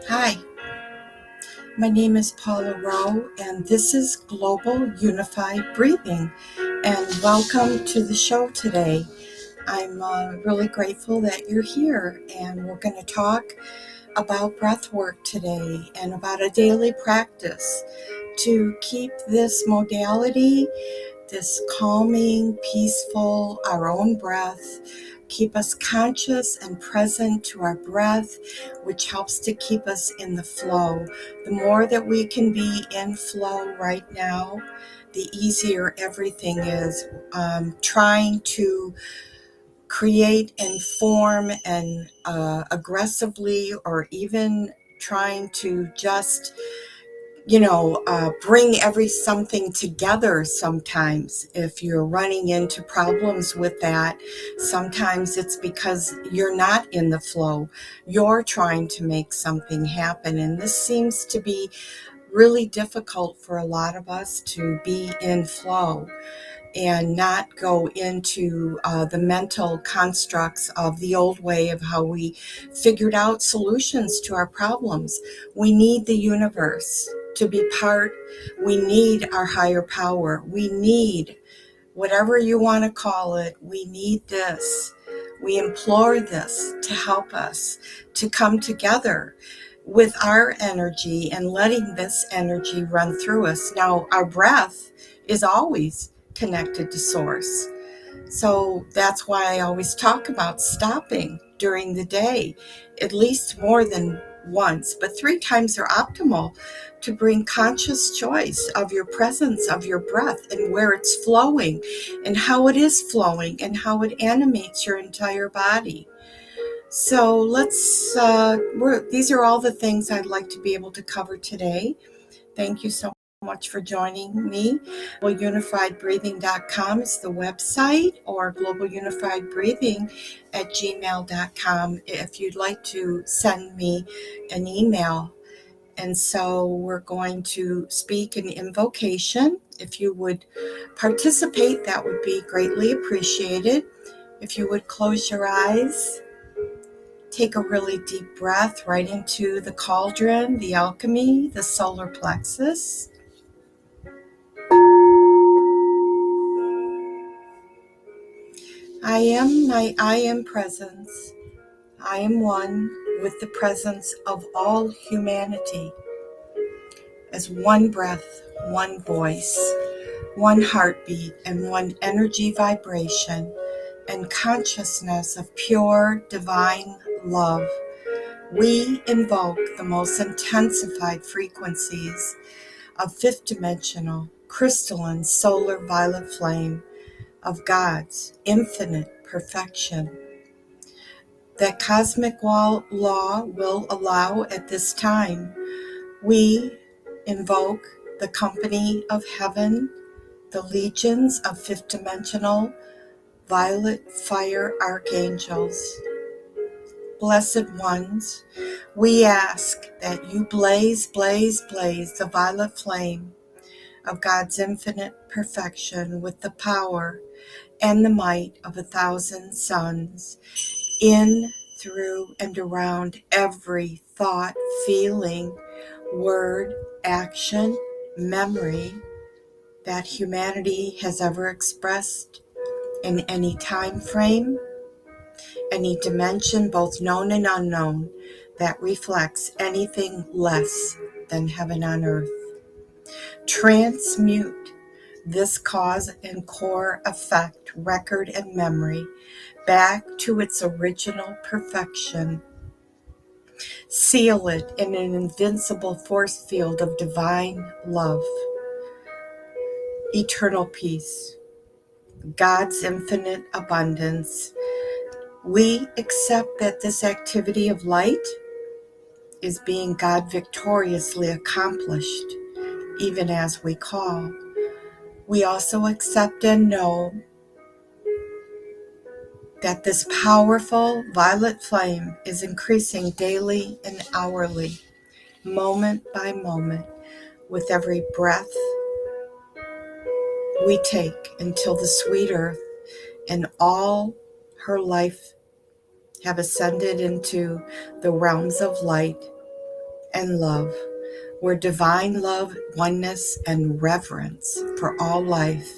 Hi, my name is Paula Rowe, and this is Global Unified Breathing. And welcome to the show today. I'm really grateful that you're here, and we're going to talk about breathwork today and about a daily practice to keep this modality, this calming, peaceful, our own breath, keep us conscious and present to our breath, which helps to keep us in the flow. The more that we can be in flow right now, the easier everything is. Trying to create and form and aggressively, or even trying to just bring something together. Sometimes if you're running into problems with that, sometimes it's because you're not in the flow. You're trying to make something happen, and this seems to be really difficult for a lot of us to be in flow and not go into the mental constructs of the old way of how we figured out solutions to our problems. We need the universe to be part. We need our higher power. We need whatever you want to call it. We need this. We implore this to help us to come together with our energy and letting this energy run through us. Now, our breath is always connected to source. So that's why I always talk about stopping during the day, at least more than once, but 3 times are optimal, to bring conscious choice of your presence, of your breath, and where it's flowing, and how it is flowing, and how it animates your entire body. So these are all the things I'd like to be able to cover today. Thank you so much for joining me. GlobalUnifiedBreathing.com is the website, or globalunifiedbreathing@gmail.com if you'd like to send me an email. And so we're going to speak an invocation. If you would participate, that would be greatly appreciated. If you would close your eyes, take a really deep breath right into the cauldron, the alchemy, the solar plexus. I am presence. I am one with the presence of all humanity, as one breath, one voice, one heartbeat, and one energy vibration and consciousness of pure divine love. We invoke the most intensified frequencies of fifth dimensional, crystalline, solar violet flame of God's infinite perfection. That cosmic law will allow at this time. We invoke the company of heaven, the legions of fifth dimensional violet fire archangels. Blessed ones, we ask that you blaze, blaze, blaze the violet flame of God's infinite perfection with the power and the might of 1,000 suns, in, through, and around every thought, feeling, word, action, memory that humanity has ever expressed in any time frame, any dimension, both known and unknown, that reflects anything less than heaven on earth. Transmute this cause and core effect, record and memory, back to its original perfection. Seal it in an invincible force field of divine love, eternal peace, God's infinite abundance. We accept that this activity of light is being God victoriously accomplished, even as we call. We also accept and know that this powerful violet flame is increasing daily and hourly, moment by moment, with every breath we take, until the sweet earth and all her life have ascended into the realms of light, and love, where divine love, oneness, and reverence for all life,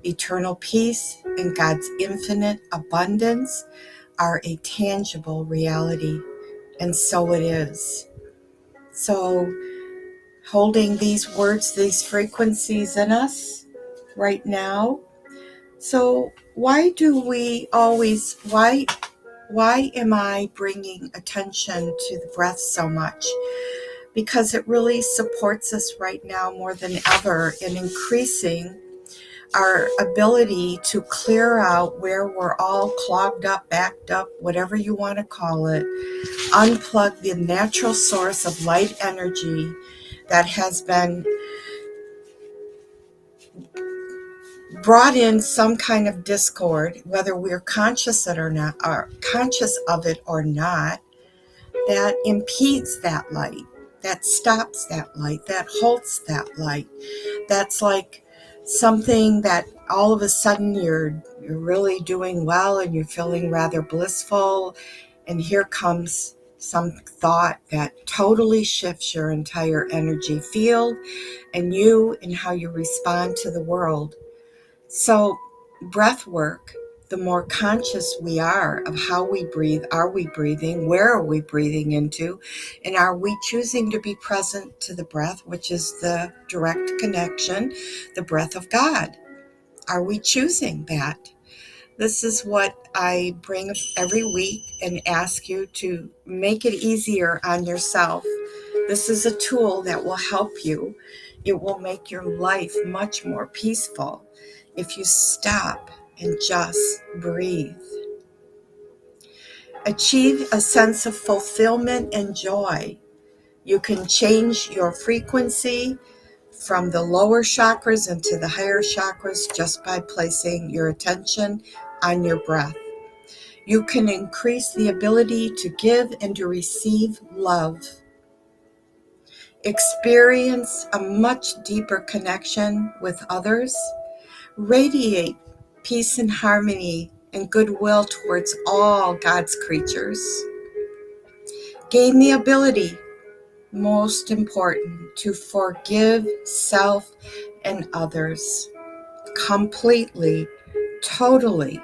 eternal peace, and God's infinite abundance are a tangible reality. And so it is. So, holding these words, these frequencies in us right now. So, why am I bringing attention to the breath so much? Because it really supports us right now more than ever in increasing our ability to clear out where we're all clogged up, backed up, whatever you want to call it, unplug the natural source of light energy that has been brought in some kind of discord, whether we're conscious of it or not, that impedes that light, that stops that light, that halts that light. That's like something that all of a sudden you're really doing well and you're feeling rather blissful, and here comes some thought that totally shifts your entire energy field and you and how you respond to the world. So breath work, the more conscious we are of how we breathe, are we breathing, where are we breathing into, and are we choosing to be present to the breath, which is the direct connection, the breath of God? Are we choosing that? This is what I bring every week and ask you to make it easier on yourself. This is a tool that will help you. It will make your life much more peaceful if you stop and just breathe. Achieve a sense of fulfillment and joy. You can change your frequency from the lower chakras into the higher chakras just by placing your attention on your breath. You can increase the ability to give and to receive love. Experience a much deeper connection with others. Radiate peace and harmony and goodwill towards all God's creatures. Gain the ability, most important, to forgive self and others completely, totally.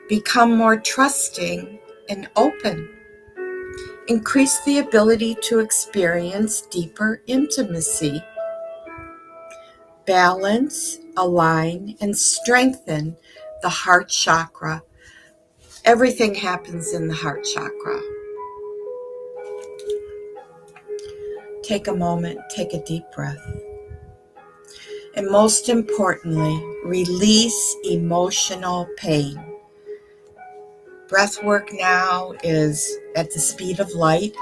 Become more trusting and open. Increase the ability to experience deeper intimacy. Balance, align, and strengthen the heart chakra. Everything happens in the heart chakra. Take a moment, take a deep breath. And most importantly, release emotional pain. Breath work now is at the speed of light.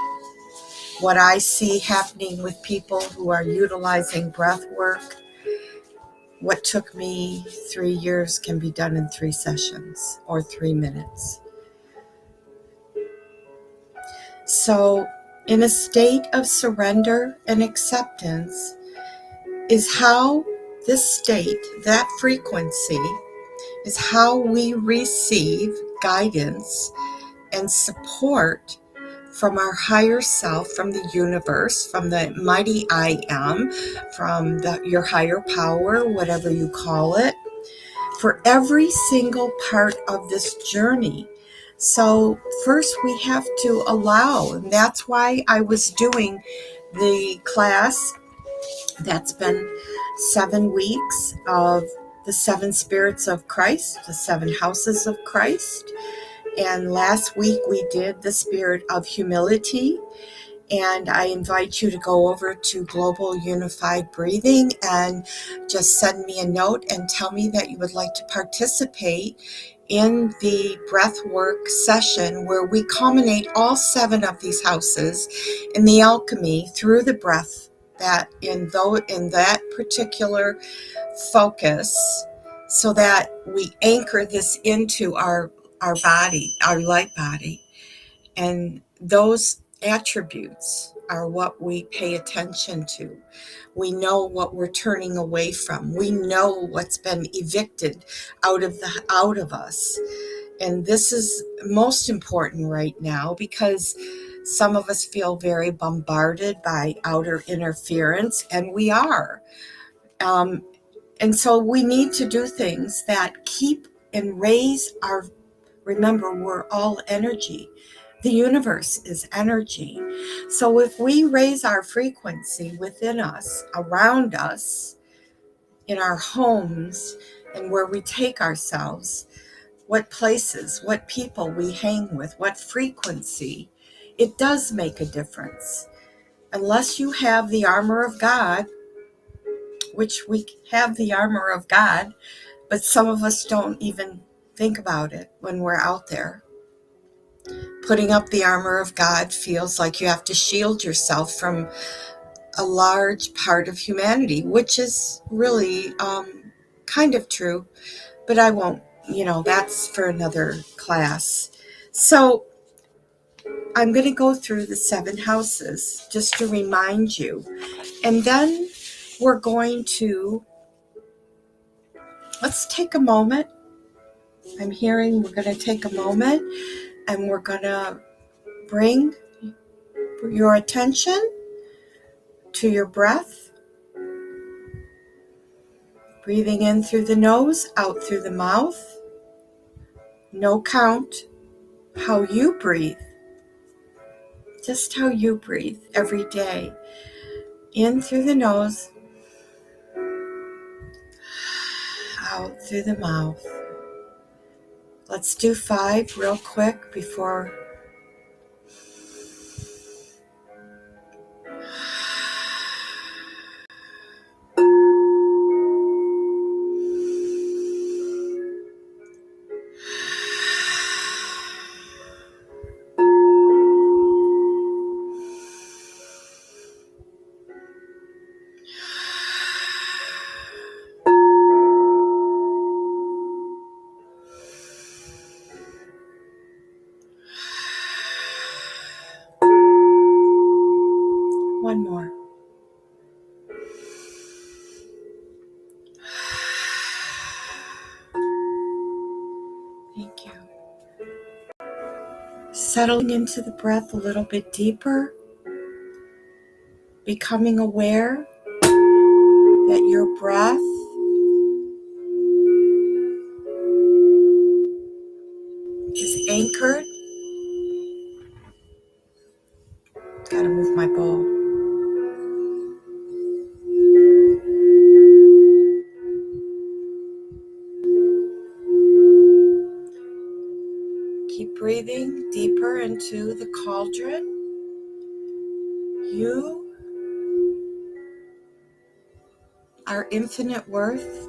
What I see happening with people who are utilizing breath work, what took me 3 years can be done in 3 sessions or 3 minutes. So, in a state of surrender and acceptance is how this state, that frequency, is how we receive guidance and support from our higher self, from the universe, from the mighty I am, from your higher power, whatever you call it, for every single part of this journey. So first we have to allow, and that's why I was doing the class that's been 7 weeks of the 7 spirits of Christ, the 7 houses of Christ. And last week we did the spirit of humility. And I invite you to go over to Global Unified Breathing and just send me a note and tell me that you would like to participate in the breathwork session where we culminate all 7 of these houses in the alchemy through the breath, that in that particular focus, so that we anchor this into our body, our light body. And those attributes are what we pay attention to. We know what we're turning away from. We know what's been evicted out of us. And this is most important right now because some of us feel very bombarded by outer interference, and we are. And so we need to do things that keep and raise our, remember, we're all energy. The universe is energy. So if we raise our frequency within us, around us, in our homes, and where we take ourselves, what places, what people we hang with, what frequency, it does make a difference. Unless you have the armor of God, which we have the armor of God, but some of us don't even think about it when we're out there. Putting up the armor of God feels like you have to shield yourself from a large part of humanity, which is really kind of true, but I won't, that's for another class. So I'm going to go through the 7 houses just to remind you. And then we're going to, let's take a moment. I'm hearing we're going to take a moment and we're going to bring your attention to your breath. Breathing in through the nose, out through the mouth. No count. How you breathe. Just how you breathe every day. In through the nose, out through the mouth. Let's do 5 real quick before. One more. Thank you. Settling into the breath a little bit deeper, becoming aware that your breath is anchored. Gotta move my bowl. Keep breathing deeper into the cauldron. You are infinite worth.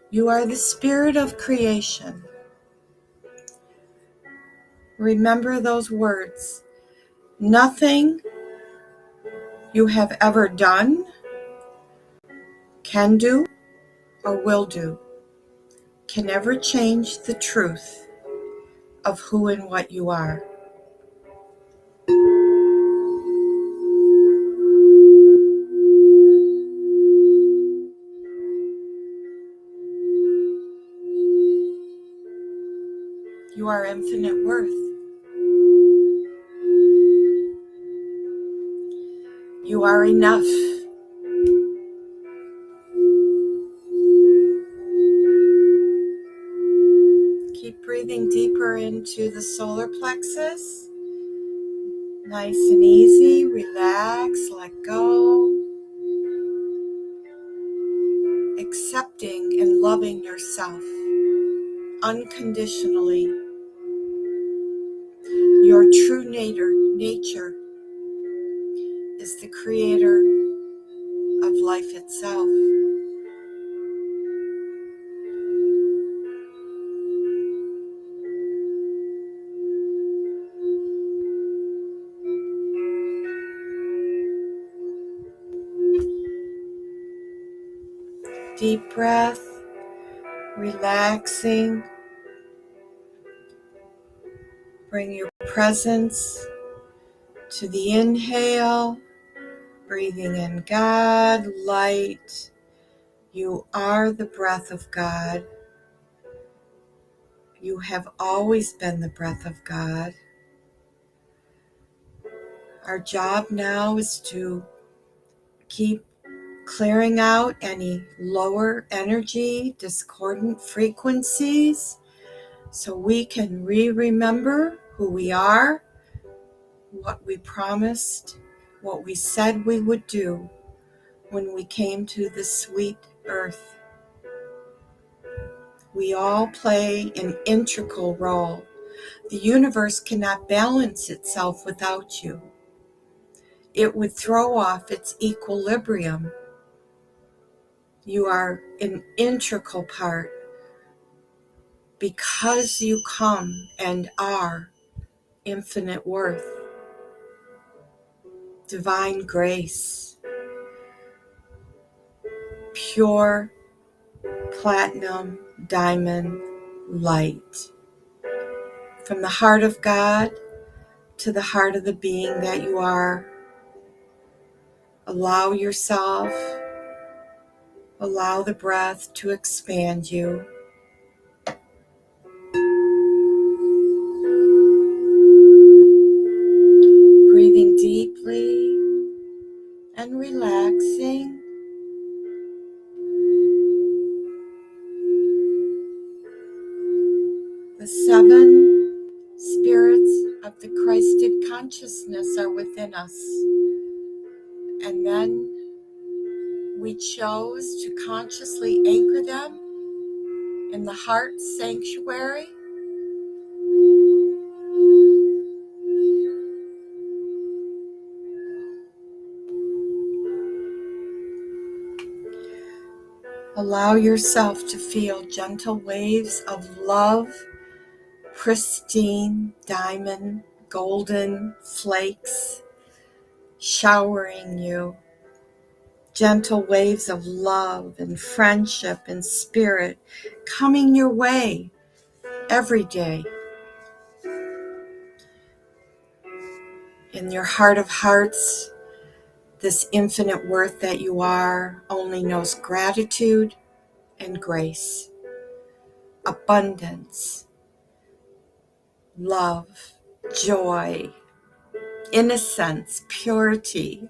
You are the spirit of creation. Remember those words. Nothing you have ever done, can do, or will do can ever change the truth of who and what you are. You are infinite worth. You are enough. Keep breathing deeper into the solar plexus. Nice and easy. Relax, let go. Accepting and loving yourself unconditionally. Your true nature is the creator of life itself. Deep breath, relaxing. Bring your presence to the inhale, breathing in God, light. You are the breath of God. You have always been the breath of God. Our job now is to keep clearing out any lower energy, discordant frequencies, so we can remember who we are, what we promised, what we said we would do when we came to this sweet earth. We all play an integral role. The universe cannot balance itself without you. It would throw off its equilibrium. You are an integral part because you come and are infinite worth, divine grace, pure platinum diamond light. From the heart of God to the heart of the being that you are, allow yourself, allow the breath to expand you. Breathing deeply and relaxing. The 7 spirits of the Christed consciousness are within us. And then we chose to consciously anchor them in the heart sanctuary. Allow yourself to feel gentle waves of love, pristine diamond, golden flakes showering you. Gentle waves of love and friendship and spirit coming your way every day. In your heart of hearts, this infinite worth that you are only knows gratitude and grace, abundance, love, joy, innocence, purity.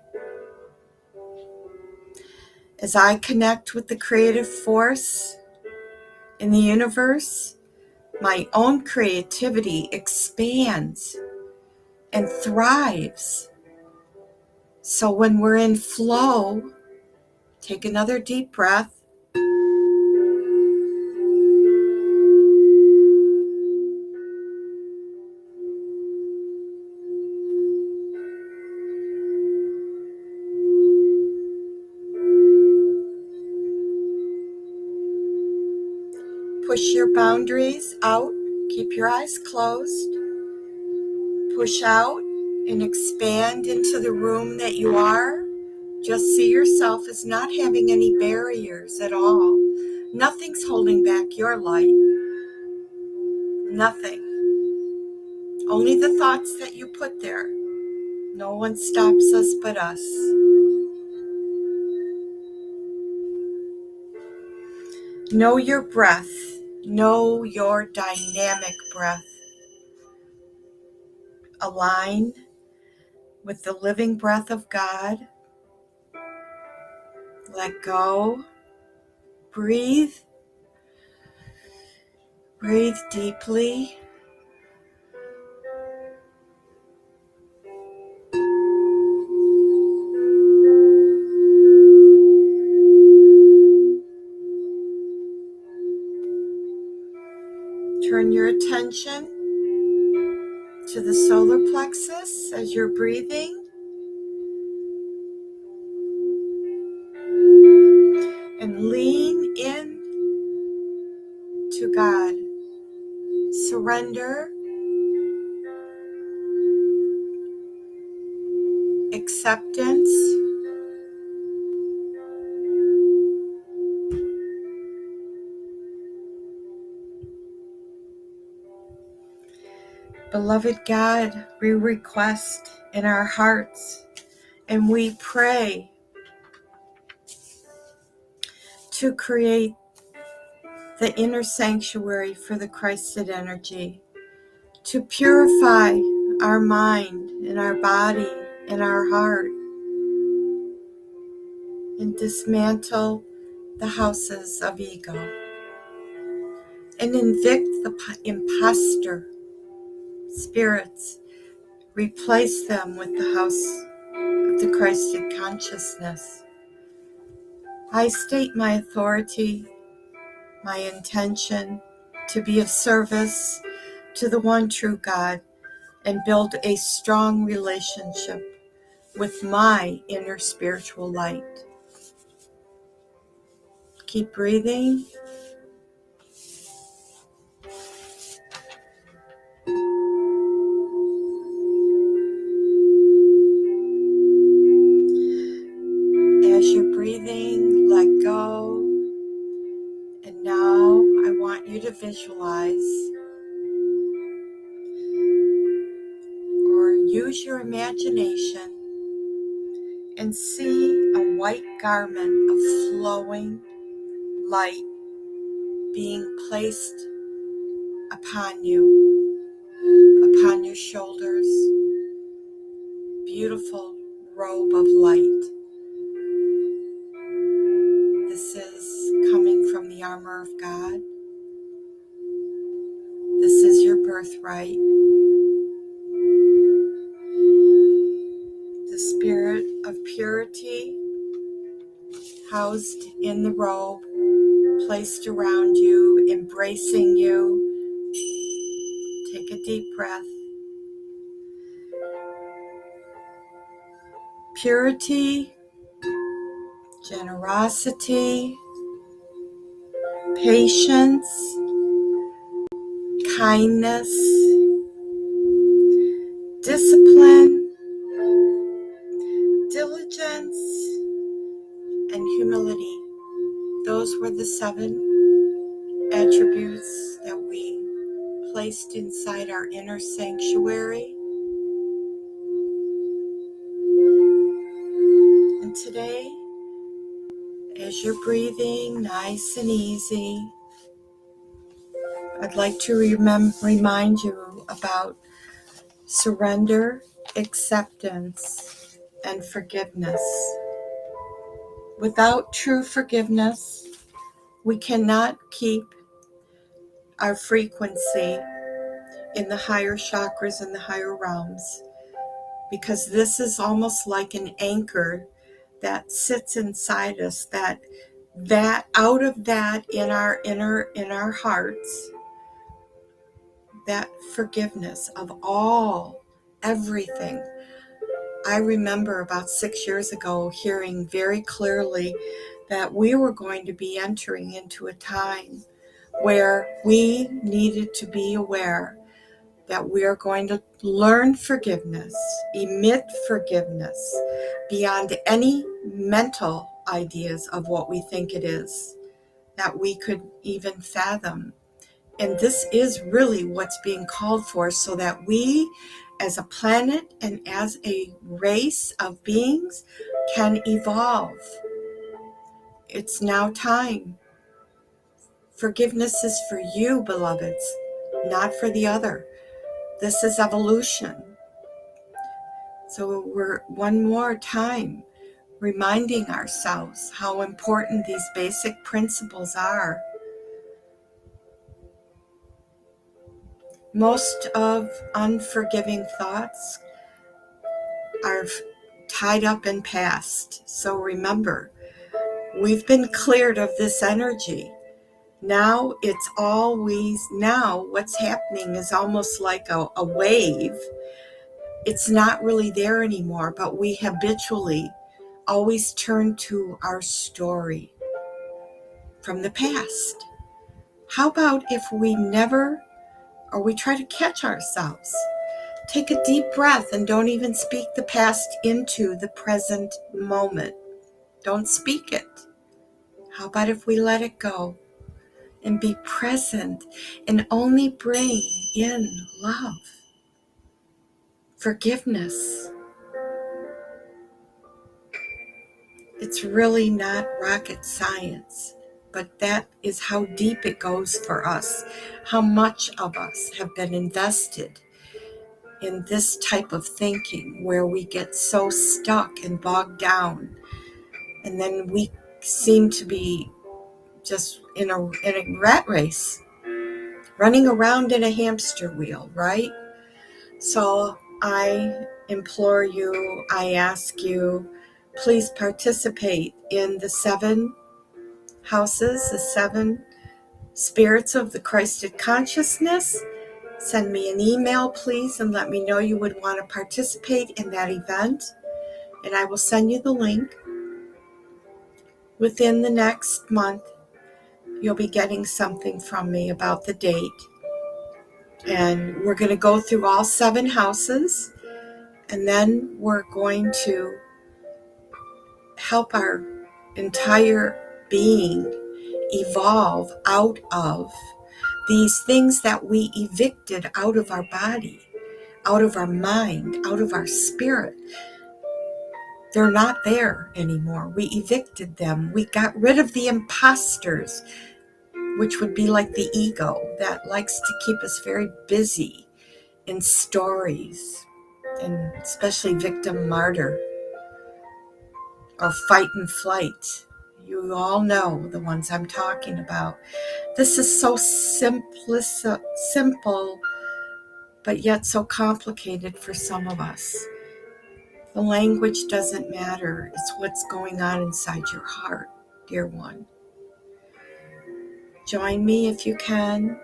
As I connect with the creative force in the universe, my own creativity expands and thrives. So when we're in flow, take another deep breath. Push your boundaries out. Keep your eyes closed. Push out and expand into the room that you are. Just see yourself as not having any barriers at all. Nothing's holding back your light. Nothing. Only the thoughts that you put there. No one stops us but us. Know your breath. Know your dynamic breath. Align with the living breath of God. Let go. Breathe. Breathe deeply. Turn your attention to the solar plexus as you're breathing. And lean in to God. Surrender. Acceptance. Beloved God, we request in our hearts and we pray to create the inner sanctuary for the Christed energy, to purify our mind and our body and our heart, and dismantle the houses of ego, and evict the imposter spirits, replace them with the house of the Christed consciousness. I state my authority, my intention to be of service to the one true God and build a strong relationship with my inner spiritual light. Keep breathing. As you're breathing, let go. And now I want you to visualize or use your imagination and see a white garment of flowing light being placed upon you, upon your shoulders. Beautiful robe of light. This is coming from the armor of God. This is your birthright. The spirit of purity housed in the robe, placed around you, embracing you. Take a deep breath. Purity, generosity, patience, kindness, discipline, diligence, and humility. Those were the 7 attributes that we placed inside our inner sanctuary. And today, as you're breathing nice and easy, I'd like to remind you about surrender, acceptance, and forgiveness. Without true forgiveness, we cannot keep our frequency in the higher chakras and the higher realms, because this is almost like an anchor that sits inside us, that out of that in our hearts, that forgiveness of everything. I remember about 6 years ago hearing very clearly that we were going to be entering into a time where we needed to be aware that we are going to learn forgiveness, emit forgiveness beyond any mental ideas of what we think it is, that we could even fathom. And this is really what's being called for, so that we as a planet and as a race of beings can evolve. It's now time. Forgiveness is for you, beloveds, not for the other. This is evolution. So we're one more time reminding ourselves how important these basic principles are. Most of unforgiving thoughts are tied up in past. So remember, we've been cleared of this energy. Now what's happening is almost like a wave. It's not really there anymore, but we habitually always turn to our story from the past. How about if we try to catch ourselves? Take a deep breath and don't even speak the past into the present moment. Don't speak it. How about if we let it go and be present and only bring in love, forgiveness? It's really not rocket science. but that is how deep it goes for us, how much of us have been invested in this type of thinking where we get so stuck and bogged down, and then we seem to be just in a rat race, running around in a hamster wheel, right? So I implore you, I ask you, please participate in the 7 houses, the 7 spirits of the Christed consciousness. Send me an email, please, and let me know you would want to participate in that event. And I will send you the link. Within the next month, you'll be getting something from me about the date. And we're going to go through all 7 houses, and then we're going to help our entire being evolve out of these things that we evicted out of our body, out of our mind, out of our spirit. They're not there anymore. We evicted them. We got rid of the imposters, which would be like the ego that likes to keep us very busy in stories, and especially victim martyr or fight and flight. You all know the ones I'm talking about. This is so simple, but yet so complicated for some of us. The language doesn't matter. It's what's going on inside your heart, dear one. Join me if you can.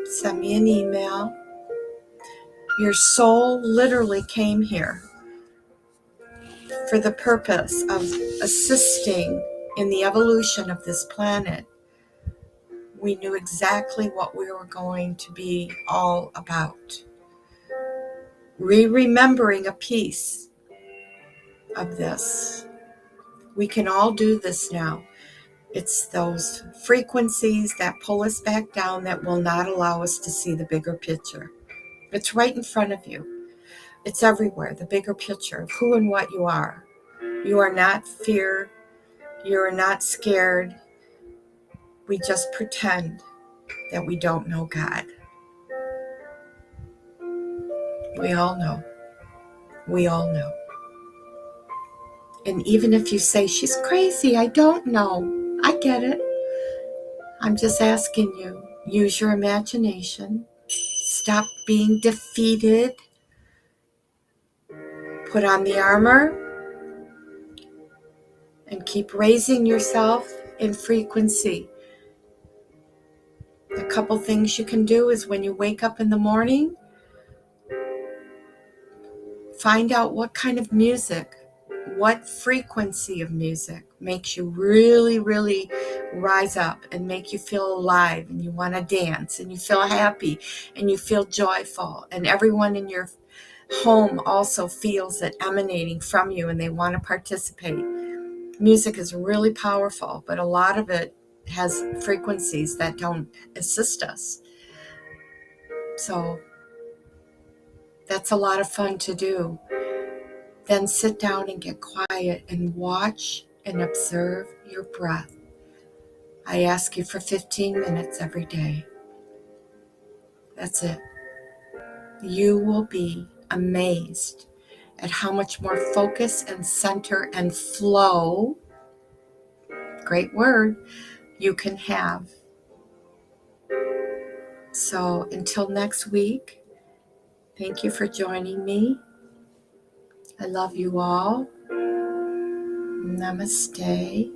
Send me an email. Your soul literally came here for the purpose of assisting in the evolution of this planet. We knew exactly what we were going to be all about. Remembering a piece of this. We can all do this now. It's those frequencies that pull us back down that will not allow us to see the bigger picture. It's right in front of you. It's everywhere, the bigger picture of who and what you are. You are not fear. You are not scared. We just pretend that we don't know God. We all know. We all know. And even if you say, she's crazy, I don't know. I get it. I'm just asking you, use your imagination. Stop being defeated. Put on the armor and keep raising yourself in frequency. A couple things you can do is when you wake up in the morning, find out what kind of music, what frequency of music makes you really, really rise up and make you feel alive, and you want to dance and you feel happy and you feel joyful, and everyone in your home also feels it emanating from you and they want to participate. Music is really powerful, but a lot of it has frequencies that don't assist us. So that's a lot of fun to do. Then sit down and get quiet and watch and observe your breath. I ask you for 15 minutes every day. That's it. You will be amazed at how much more focus and center and flow, great word, you can have. So until next week, thank you for joining me. I love you all. Namaste.